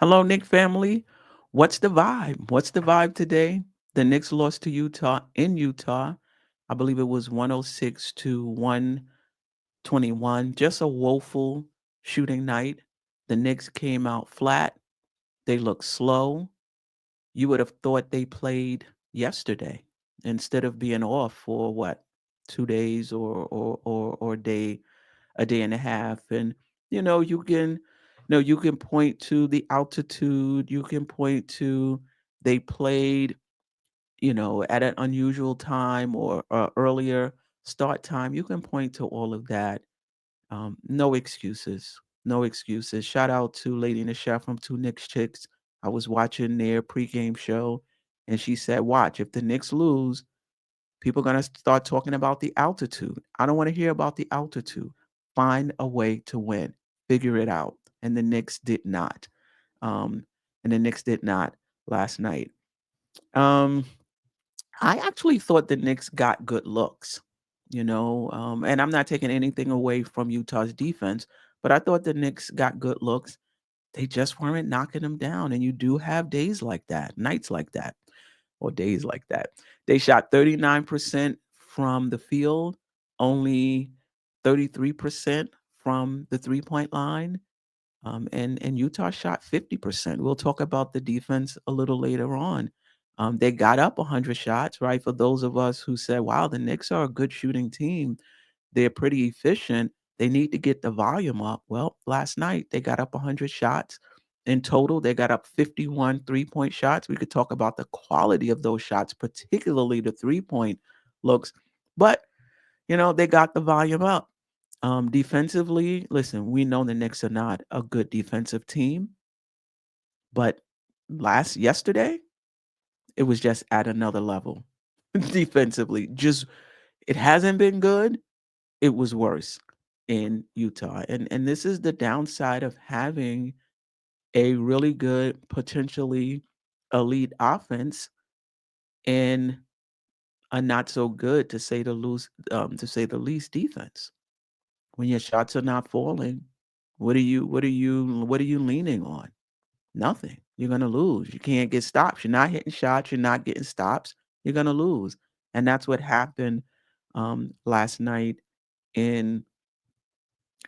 Hello, Nick family. What's the vibe? What's the vibe today? The Knicks lost to Utah in Utah. I believe it was 106 to 121. Just a woeful shooting night. The Knicks came out flat. They looked slow. You would have thought they played yesterday instead of being off for what, 2 days or a day and a half. And you can you can point to the altitude, you can point to they played, at an unusual time or earlier start time. You can point to all of that. No excuses. No excuses. Shout out to Lady in the Chef from Two Knicks Chicks. I was watching their pregame show and she said, watch, if the Knicks lose, people are going to start talking about the altitude. I don't want to hear about the altitude. Find a way to win. Figure it out. And the Knicks did not. Um, and the Knicks did not last night. Um, I actually thought the Knicks got good looks, and I'm not taking anything away from Utah's defense, but I thought the Knicks got good looks. They just weren't knocking them down. And you do have days like that, nights like that, or days like that. They shot 39% from the field, only 33% from the 3-point line. And Utah shot 50%. We'll talk about the defense a little later on. They got up 100 shots, right? For those of us who said, wow, the Knicks are a good shooting team, they're pretty efficient. They need to get the volume up. Well, last night they got up 100 shots. In total, they got up 51 3-point shots. We could talk about the quality of those shots, particularly the 3-point looks. But, they got the volume up. Defensively, listen, we know the Knicks are not a good defensive team, but yesterday, it was just at another level defensively. Just it hasn't been good. It was worse in Utah. And this is the downside of having a really good, potentially elite offense and a not so good to say the least defense. When your shots are not falling, what are you leaning on? Nothing. You're gonna lose. You can't get stops. You're not hitting shots. You're not getting stops. You're gonna lose, and that's what happened last night in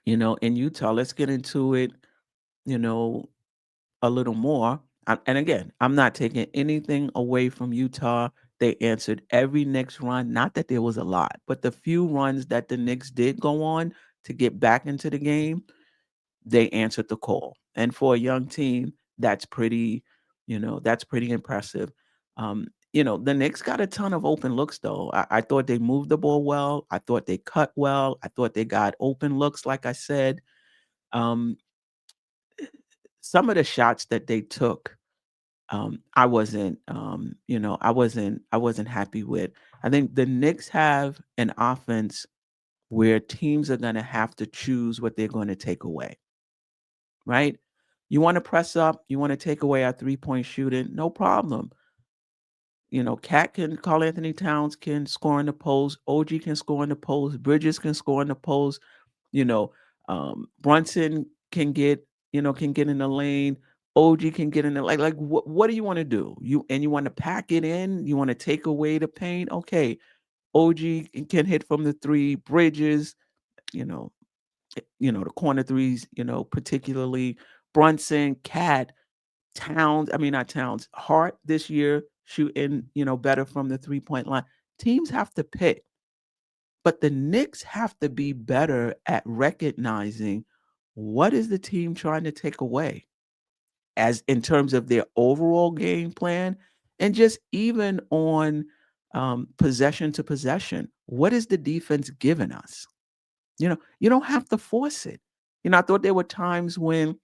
in Utah. Let's get into it. You know, a little more. And again, I'm not taking anything away from Utah. They answered every Knicks run. Not that there was a lot, but the few runs that the Knicks did go on to get back into the game, they answered the call. And for a young team, that's pretty impressive. The Knicks got a ton of open looks though. I thought they moved the ball well. I thought they cut well. I thought they got open looks, like I said. Um, some of the shots that they took, I wasn't happy with. I think the Knicks have an offense where teams are gonna have to choose what they're going to take away, right? You want to press up, you want to take away our 3-point shooting, no problem. Cat can Carl Anthony Towns can score in the post, OG can score in the post, Bridges can score in the post, you know, Brunson can get in the lane, OG can get in the like what do you want to do? You want to pack it in, you want to take away the pain. Okay, OG can hit from the three, Bridges, you know, the corner threes, particularly Brunson, Cat, Towns, I mean not Towns, Hart this year shooting, better from the 3-point line. Teams have to pick, but the Knicks have to be better at recognizing what is the team trying to take away as in terms of their overall game plan and just even on possession to possession. What is the defense giving us? You don't have to force it. I thought there were times when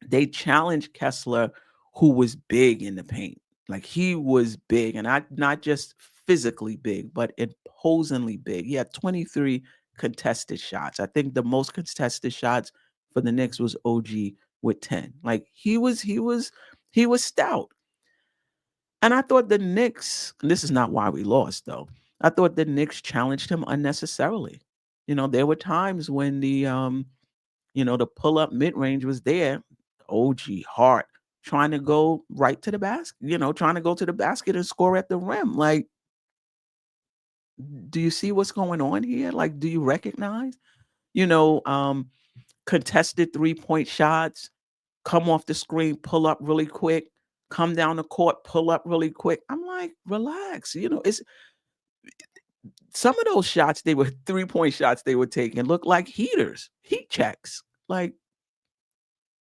they challenged Kessler, who was big in the paint. Like he was big, and not just physically big, but imposingly big. He had 23 contested shots. I think the most contested shots for the Knicks was OG with 10. Like he was stout. And I thought the Knicks, and this is not why we lost though. I thought the Knicks challenged him unnecessarily. There were times when the pull up mid range was there. OG Hart, trying to go right to the basket, trying to go to the basket and score at the rim. Like, do you see what's going on here? Like, do you recognize? You know, um, Contested 3-point shots, come off the screen, pull up really quick, come down the court, pull up really quick. I'm like, relax. It's some of those shots, they were 3-point shots they were taking look like heaters, heat checks. Like,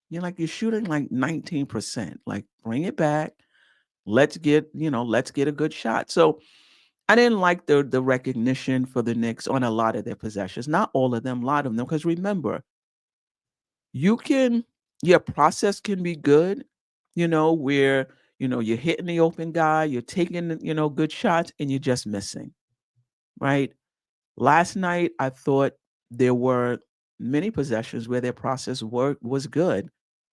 you're shooting like 19%. Like, bring it back. Let's get a good shot. So I didn't like the recognition for the Knicks on a lot of their possessions. Not all of them, a lot of them. Because remember, you can your process can be good, where you're hitting the open guy, you're taking good shots, and you're just missing, right? Last night, I thought there were many possessions where their process work was good,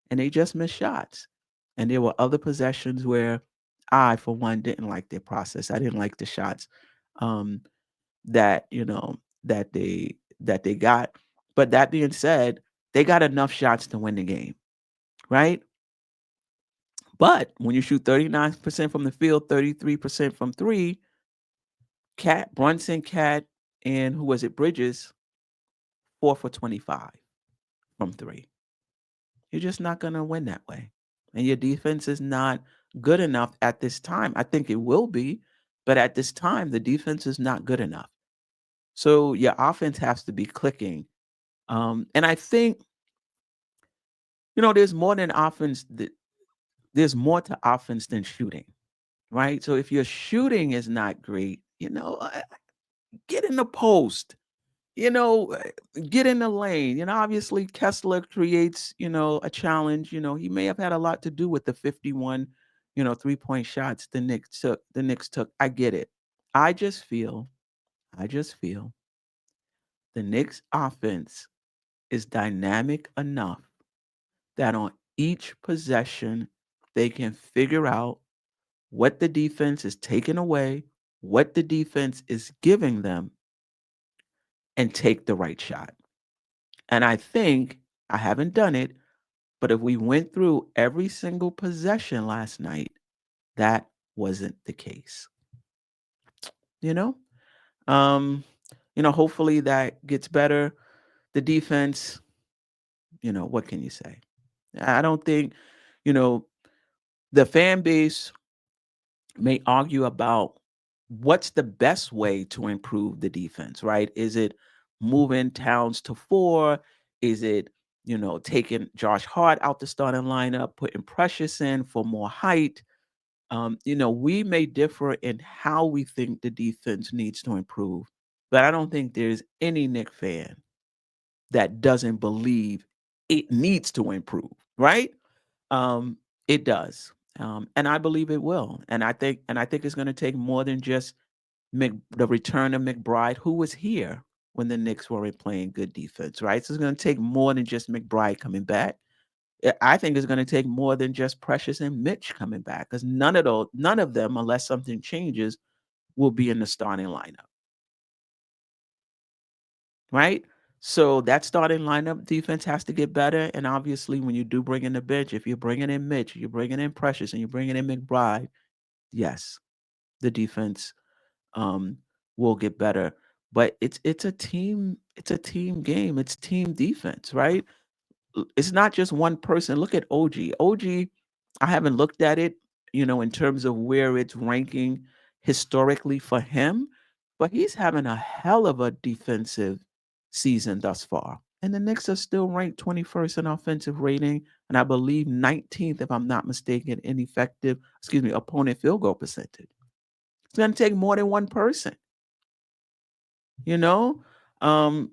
and they just missed shots. And there were other possessions where I, for one, didn't like their process. I didn't like the shots um, that that they got. But that being said, they got enough shots to win the game, right? But when you shoot 39% from the field, 33% from three, Cat Brunson, Cat, and who was it? Bridges, 4 for 25 from three. You're just not going to win that way. And your defense is not good enough at this time. I think it will be, but at this time, the defense is not good enough. So your offense has to be clicking. And I think, there's more than offense. There's more to offense than shooting, right? So if your shooting is not great, get in the post, you know, uh, get in the lane. Obviously Kessler creates, a challenge. He may have had a lot to do with the 51, 3-point shots the Knicks took. I get it. I just feel, I just feel the Knicks offense is dynamic enough that on each possession they can figure out what the defense is taking away, what the defense is giving them, and take the right shot. And I think I haven't done it, but if we went through every single possession last night, that wasn't the case. You know? Um, hopefully that gets better. The defense, what can you say? I don't think, you know, the fan base may argue about what's the best way to improve the defense, right? Is it moving Towns to four? Is it, taking Josh Hart out the starting lineup, putting Precious in for more height? We may differ in how we think the defense needs to improve, but I don't think there's any Nick fan that doesn't believe it needs to improve, right? Um, it does. And I believe it will. And I think it's going to take more than just the return of McBride, who was here when the Knicks were playing good defense, right? So it's going to take more than just McBride coming back. I think it's going to take more than just Precious and Mitch coming back, because none of them, unless something changes, will be in the starting lineup, right? So that starting lineup defense has to get better. And obviously, when you do bring in the bench, if you're bringing in Mitch, you're bringing in Precious, and you're bringing in McBride, yes, the defense um, will get better. But it's a team game. It's team defense, right? It's not just one person. Look at OG. OG, I haven't looked at it, in terms of where it's ranking historically for him, but he's having a hell of a defensive season thus far. And the Knicks are still ranked 21st in offensive rating, and I believe 19th, if I'm not mistaken, in opponent field goal percentage. It's going to take more than one person, you know? Um,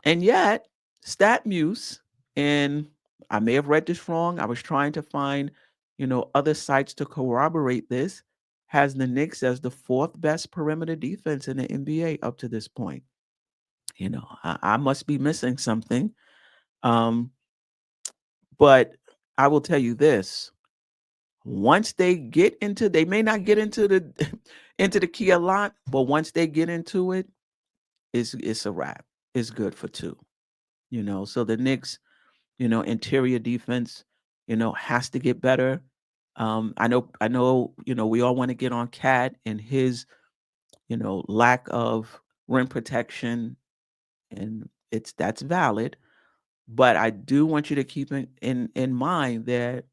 and yet, StatMuse, and I may have read this wrong. I was trying to find, other sites to corroborate this, has the Knicks as the fourth best perimeter defense in the NBA up to this point. I must be missing something. Um, but I will tell you this. Once they may not get into the into the key a lot, but once they get into it, it's a wrap. It's good for two. So the Knicks, interior defense, has to get better. I know, we all want to get on Cat and his, lack of rim protection, and that's valid. But I do want you to keep in mind that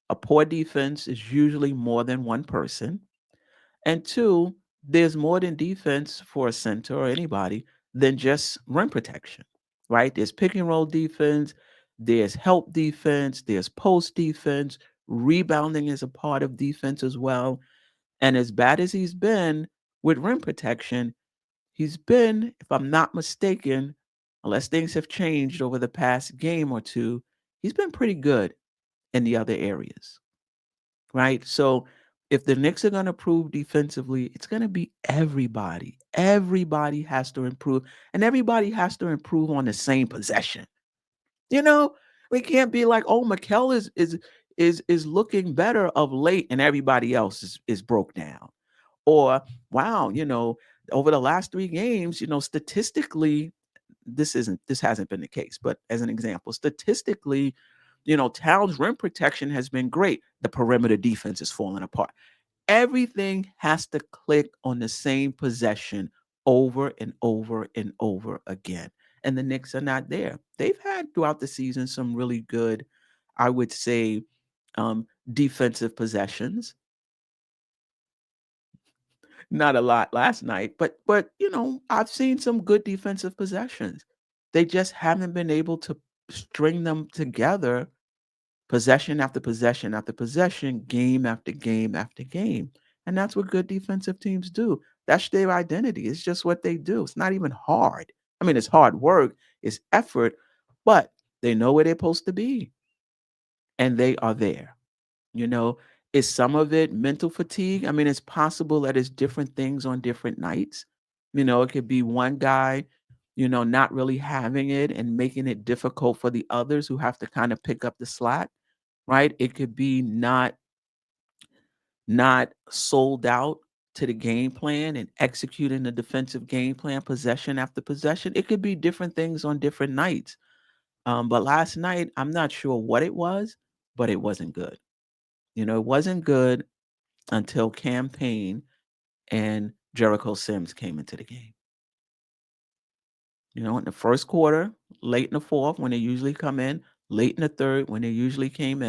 a poor defense is usually more than one person. And two, there's more than defense for a center or anybody than just rim protection, right? There's pick and roll defense, there's help defense, there's post defense, rebounding is a part of defense as well. And as bad as he's been with rim protection, he's been, if I'm not mistaken, unless things have changed over the past game or two, he's been pretty good in the other areas, right? So if the Knicks are going to improve defensively, it's going to be everybody. Everybody has to improve, and everybody has to improve on the same possession. You know, we can't be like, oh, Mikel is looking better of late, and everybody else is broke down. Or wow, over the last 3 games, statistically, this hasn't been the case, but as an example, statistically, Towns' rim protection has been great. The perimeter defense is falling apart. Everything has to click on the same possession over and over and over again. And the Knicks are not there. They've had throughout the season some really good, I would say, defensive possessions. Not a lot last night, but I've seen some good defensive possessions. They just haven't been able to string them together, possession after possession after possession, game after game after game. And that's what good defensive teams do. That's their identity. It's just what they do. It's not even hard. I mean, it's hard work, it's effort, but they know where they're supposed to be and they are there. You know, is some of it mental fatigue? I mean, it's possible that it's different things on different nights. It could be one guy, not really having it and making it difficult for the others who have to kind of pick up the slack, right? It could be not sold out to the game plan and executing the defensive game plan possession after possession. It could be different things on different nights. But last night, I'm not sure what it was, but it wasn't good. It wasn't good until Payne and Jericho Sims came into the game. In the first quarter, late in the fourth, when they usually come in, late in the third, when they usually come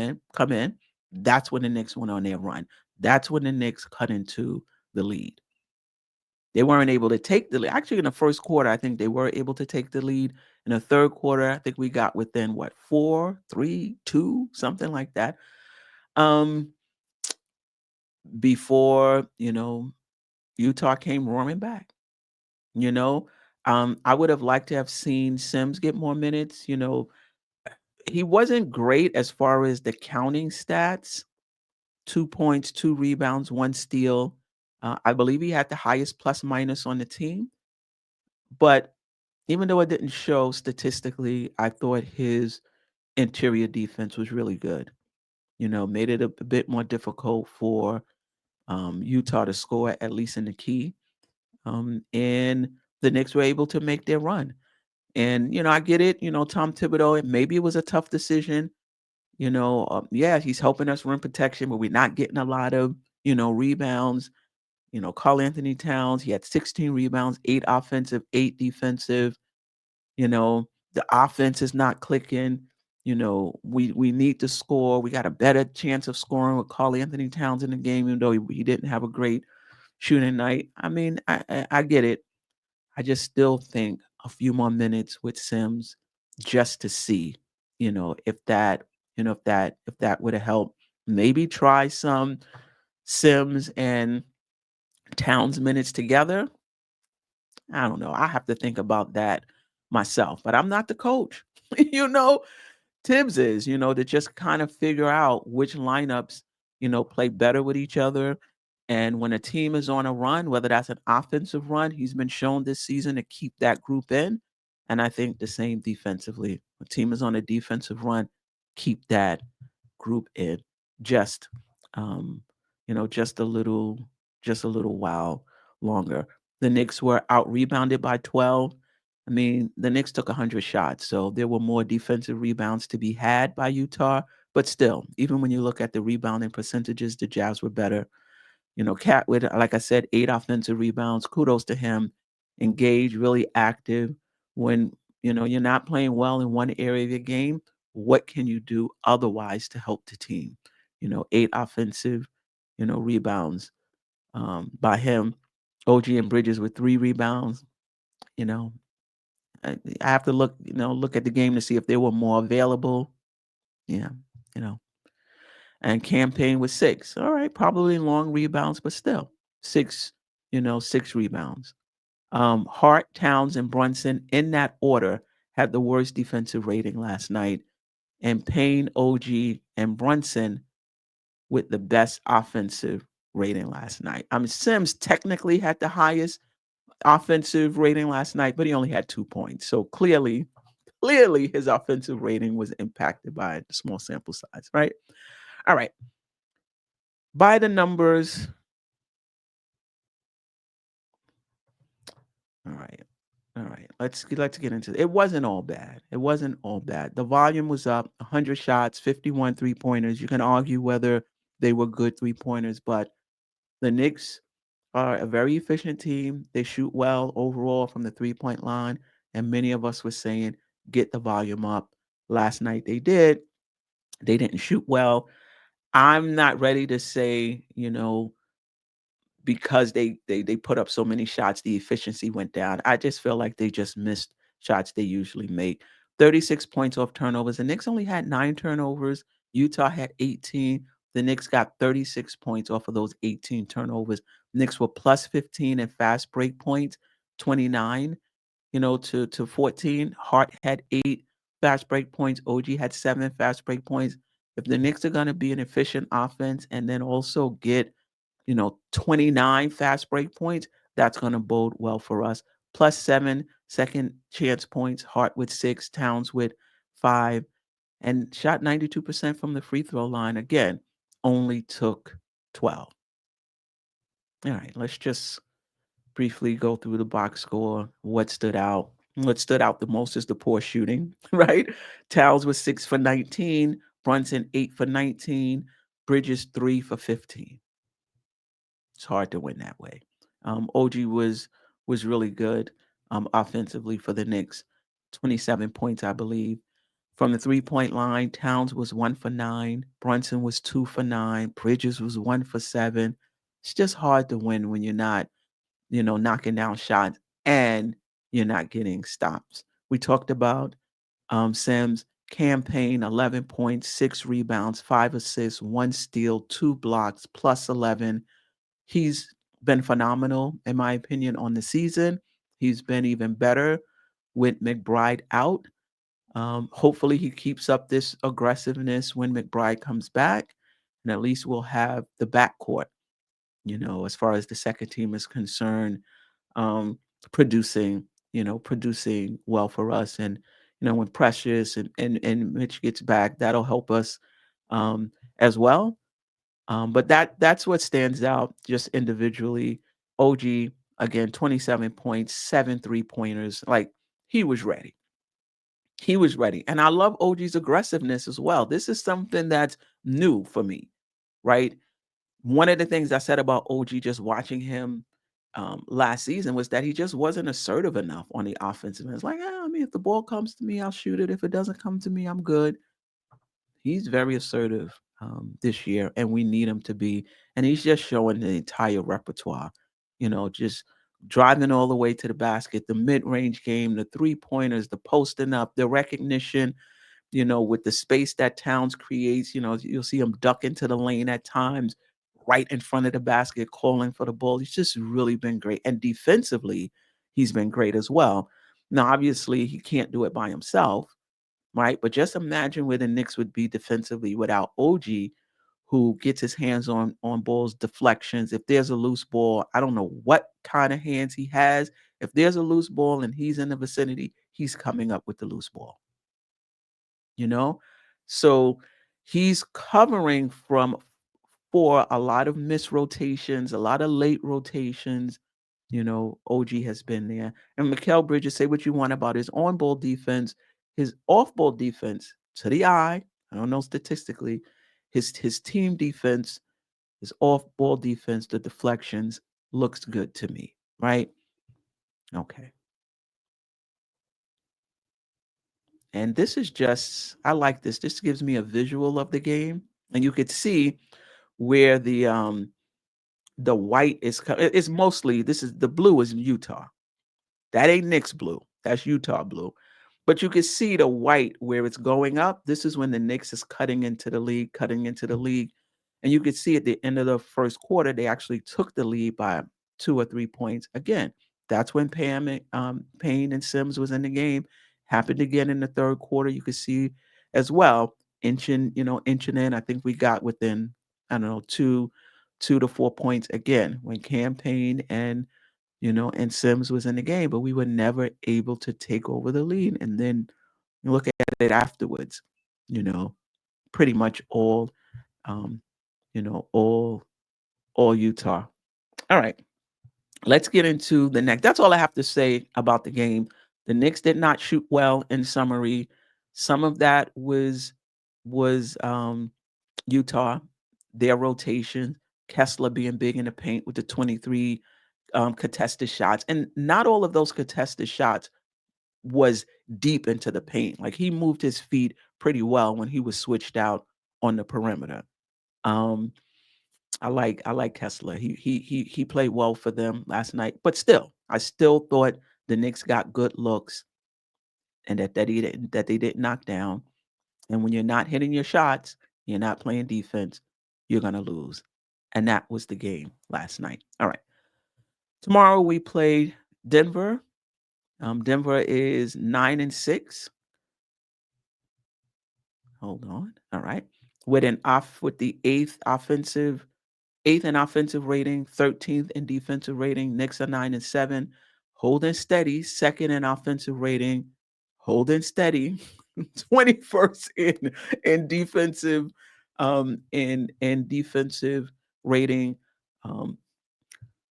in, that's when the Knicks went on their run. That's when the Knicks cut into the lead. They weren't able to take the lead. Actually, in the first quarter, I think they were able to take the lead. In the third quarter, I think we got within what, 4, 3, 2, something like that. Um, before, Utah came roaring back. You know, I would have liked to have seen Sims get more minutes. He wasn't great as far as the counting stats: 2 points, 2 rebounds, 1 steal. I believe he had the highest plus minus on the team. But even though it didn't show statistically, I thought his interior defense was really good. Made it a bit more difficult for Utah to score, at least in the key. And the Knicks were able to make their run. And, I get it. Tom Thibodeau, maybe it was a tough decision. Yeah, he's helping us rim protection, but we're not getting a lot of, rebounds. Carl Anthony Towns, he had 16 rebounds, 8 offensive, 8 defensive. The offense is not clicking. We need to score. We got a better chance of scoring with Carl Anthony Towns in the game, even though he didn't have a great shooting night. I mean, I get it. I just still think a few more minutes with Sims just to see, if that would have helped. Maybe try some Sims and Towns minutes together. I don't know. I have to think about that myself, but I'm not the coach. you know, Tibbs is, to just kind of figure out which lineups, play better with each other. And when a team is on a run, whether that's an offensive run, he's been shown this season to keep that group in. And I think the same defensively. When a team is on a defensive run, keep that group in just just a little while longer. The Knicks were out rebounded by 12. I mean, the Knicks took 100 shots, so there were more defensive rebounds to be had by Utah, But still, even when you look at the rebounding percentages, the Jazz were better. Cat with, like I said, 8 offensive rebounds. Kudos to him. Engaged, really active. When, you're not playing well in one area of your game, what can you do otherwise to help the team? 8 offensive, rebounds by him. OG and Bridges with 3 rebounds. You know, I have to look at the game to see if they were more available. Yeah, you know. And Campaign with 6. All right, probably long rebounds, but still 6, 6 rebounds. Hart, Towns, and Brunson in that order had the worst defensive rating last night, and Payne, OG, and Brunson with the best offensive rating last night. Sims technically had the highest offensive rating last night, but he only had 2 points. So clearly his offensive rating was impacted by the small sample size, right? All right. By the numbers. All right. All right. Let's get into it. It wasn't all bad. It wasn't all bad. The volume was up, 100 shots, 51 three-pointers. You can argue whether they were good three-pointers, but the Knicks are a very efficient team. They shoot well overall from the three-point line, and many of us were saying get the volume up. Last night they did. They didn't shoot well. I'm not ready to say, because they put up so many shots, the efficiency went down. I just feel like they just missed shots they usually make. 36 points off turnovers. The Knicks only had 9 turnovers. Utah had 18. The Knicks got 36 points off of those 18 turnovers. Knicks were plus 15 in fast break points, 29, to 14. Hart had 8 fast break points. OG had 7 fast break points. If the Knicks are going to be an efficient offense and then also get 29 fast break points, that's going to bode well for us. Plus 7 second chance points, Hart with 6, Towns with 5, and shot 92% from the free throw line. Again, only took 12. All right, let's just briefly go through the box score. What stood out? What stood out the most is the poor shooting, right? Towns was 6 for 19, Brunson 8 for 19, Bridges 3 for 15. It's hard to win that way. OG was really good offensively for the Knicks, 27 points, I believe. From the 3-point line, Towns was 1 for 9, Brunson was 2 for 9, Bridges was 1 for 7. It's just hard to win when you're not, knocking down shots and you're not getting stops. We talked about Sims campaign, 11 points, 6 rebounds, 5 assists, 1 steal, 2 blocks, plus 11. He's been phenomenal, in my opinion, on the season. He's been even better with McBride out. Hopefully, he keeps up this aggressiveness when McBride comes back, and at least we'll have the backcourt, as far as the second team is concerned, um, producing, producing well for us. And, when Precious and Mitch gets back, that'll help us as well. But that's what stands out just individually. OG, again, 27 points, 7 3-pointers. Like, he was ready. He was ready. And I love OG's aggressiveness as well. This is something that's new for me, right? One of the things I said about OG just watching him last season was that he just wasn't assertive enough on the offensive end. It's like, if the ball comes to me, I'll shoot it. If it doesn't come to me, I'm good. He's very assertive this year, and we need him to be. And he's just showing the entire repertoire, just driving all the way to the basket, the mid-range game, the three-pointers, the posting up, the recognition, with the space that Towns creates. You'll see him duck into the lane at times, right in front of the basket, calling for the ball. He's just really been great. And defensively, he's been great as well. Now, obviously, he can't do it by himself, right? But just imagine where the Knicks would be defensively without OG, who gets his hands on balls, deflections. If there's a loose ball, I don't know what kind of hands he has. If there's a loose ball and he's in the vicinity, he's coming up with the loose ball. You know, so he's covering for a lot of missed rotations, a lot of late rotations. OG has been there. And Mikal Bridges, say what you want about his on-ball defense, his off-ball defense to the eye. I don't know statistically. His team defense, his off ball defense, the deflections looks good to me, right? Okay. And this is just, I like this. This gives me a visual of the game, and you could see where the white is. It's mostly, this is the blue is Utah. That ain't Knicks blue. That's Utah blue. But you can see the white where it's going up. This is when the Knicks is cutting into the league, cutting into the league. And you could see at the end of the first quarter, they actually took the lead by 2 or 3 points. Again, that's when Payne and Sims was in the game. Happened again in the third quarter. You could see as well, inching in. I think we got within, I don't know, 2 to 4 points again when campaign and Sims was in the game, but we were never able to take over the lead. And then you look at it afterwards, you know, pretty much um, all Utah. All right, let's get into the next. That's all I have to say about the game. The Knicks did not shoot well in summary. Some of that was Utah, their rotation, Kessler being big in the paint with the 23 contested shots. And not all of those contested shots was deep into the paint. Like he moved his feet pretty well when he was switched out on the perimeter. Um, I like Kessler. He played well for them last night. But still, I still thought the Knicks got good looks and that they didn't knock down. And when you're not hitting your shots, you're not playing defense, you're gonna lose. And that was the game last night. All right. Tomorrow we play Denver. Denver is 9-6. Hold on. All right. With the eighth in offensive rating, 13th in defensive rating. Knicks are 9-7. Holding steady, second in offensive rating. Holding steady, 21st in defensive in defensive rating. Um,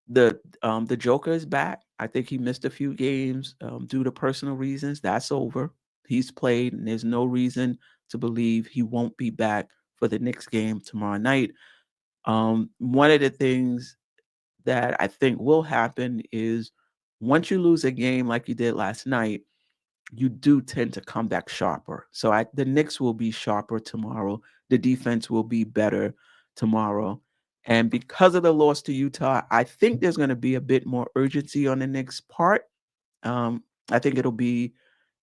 the Joker is back. I think he missed a few games due to personal reasons. That's over. He's played, and there's no reason to believe he won't be back for the Knicks game tomorrow night. One of the things that I think will happen is once you lose a game like you did last night, you do tend to come back sharper. So the Knicks will be sharper tomorrow. The defense will be better tomorrow. And because of the loss to Utah, I think there's going to be a bit more urgency on the Knicks' part. I think it'll be,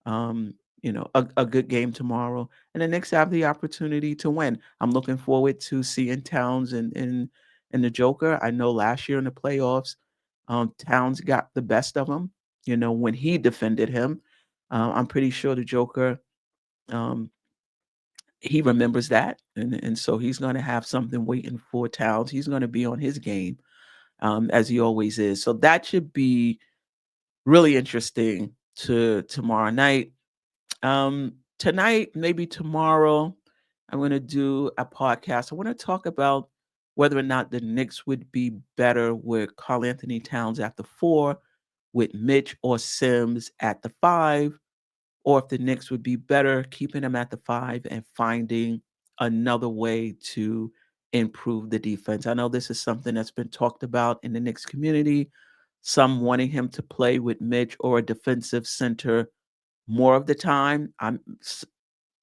a good game tomorrow, and the Knicks have the opportunity to win. I'm looking forward to seeing Towns and the Joker. I know last year in the playoffs, Towns got the best of him. When he defended him, I'm pretty sure the Joker, um, he remembers that, and so he's going to have something waiting for Towns. He's going to be on his game, as he always is. So that should be really interesting to tomorrow night. Tonight, maybe tomorrow, I'm going to do a podcast. I want to talk about whether or not the Knicks would be better with Karl Anthony Towns at the 4, with Mitch or Sims at the 5, or if the Knicks would be better keeping him at the 5 and finding another way to improve the defense. I know this is something that's been talked about in the Knicks community. Some wanting him to play with Mitch or a defensive center more of the time.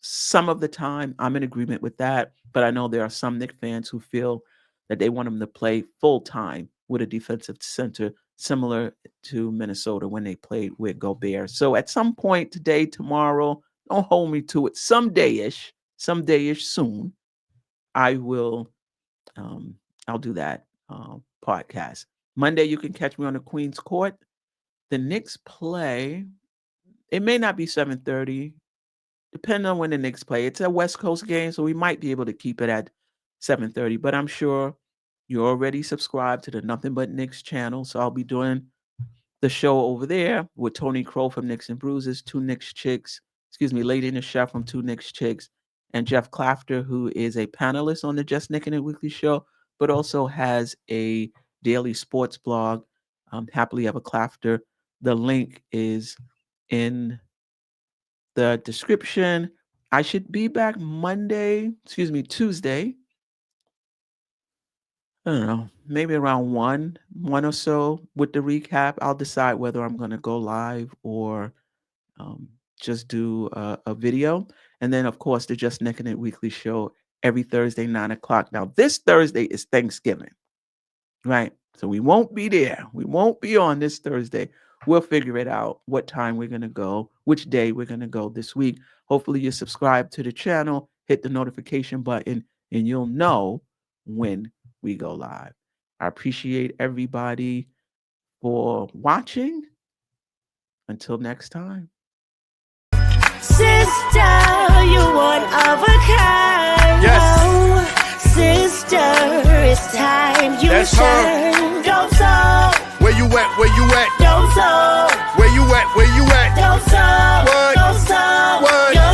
Some of the time, I'm in agreement with that, but I know there are some Knicks fans who feel that they want him to play full time with a defensive center, similar to Minnesota when they played with Gobert. So at some point today, tomorrow, don't hold me to it. Someday-ish soon, I will. I'll do that podcast. Monday, you can catch me on the Queen's Court. The Knicks play. It may not be 7:30. Depending on when the Knicks play. It's a West Coast game, so we might be able to keep it at 7:30. But I'm sure you're already subscribed to the Nothing But Knicks channel, so I'll be doing the show over there with Tony Crow from Knicks and Bruises, two Knicks chicks, excuse me, Lady and the Chef from Two Knicks Chicks, and Geoff Klafter, who is a panelist on the Just Nickin' It Weekly Show, but also has a daily sports blog, Happily Ever Klafter. The link is in the description. I should be back Tuesday. I don't know, maybe around 1 or so with the recap. I'll decide whether I'm going to go live or um, just do a video. And then, of course, the Just Necking It Weekly show every Thursday, 9 o'clock. Now, this Thursday is Thanksgiving, right? So we won't be there. We won't be on this Thursday. We'll figure it out what time we're going to go, which day we're going to go this week. Hopefully, you subscribe to the channel, hit the notification button, and you'll know when we go live. I appreciate everybody for watching. Until next time. Sister, you one of a kind. Yes. Sister, it's time you That's shine. Don't so. Where you at? Where you at? Don't so. Where you at? Where you at? Don't so. What? Don't so. What?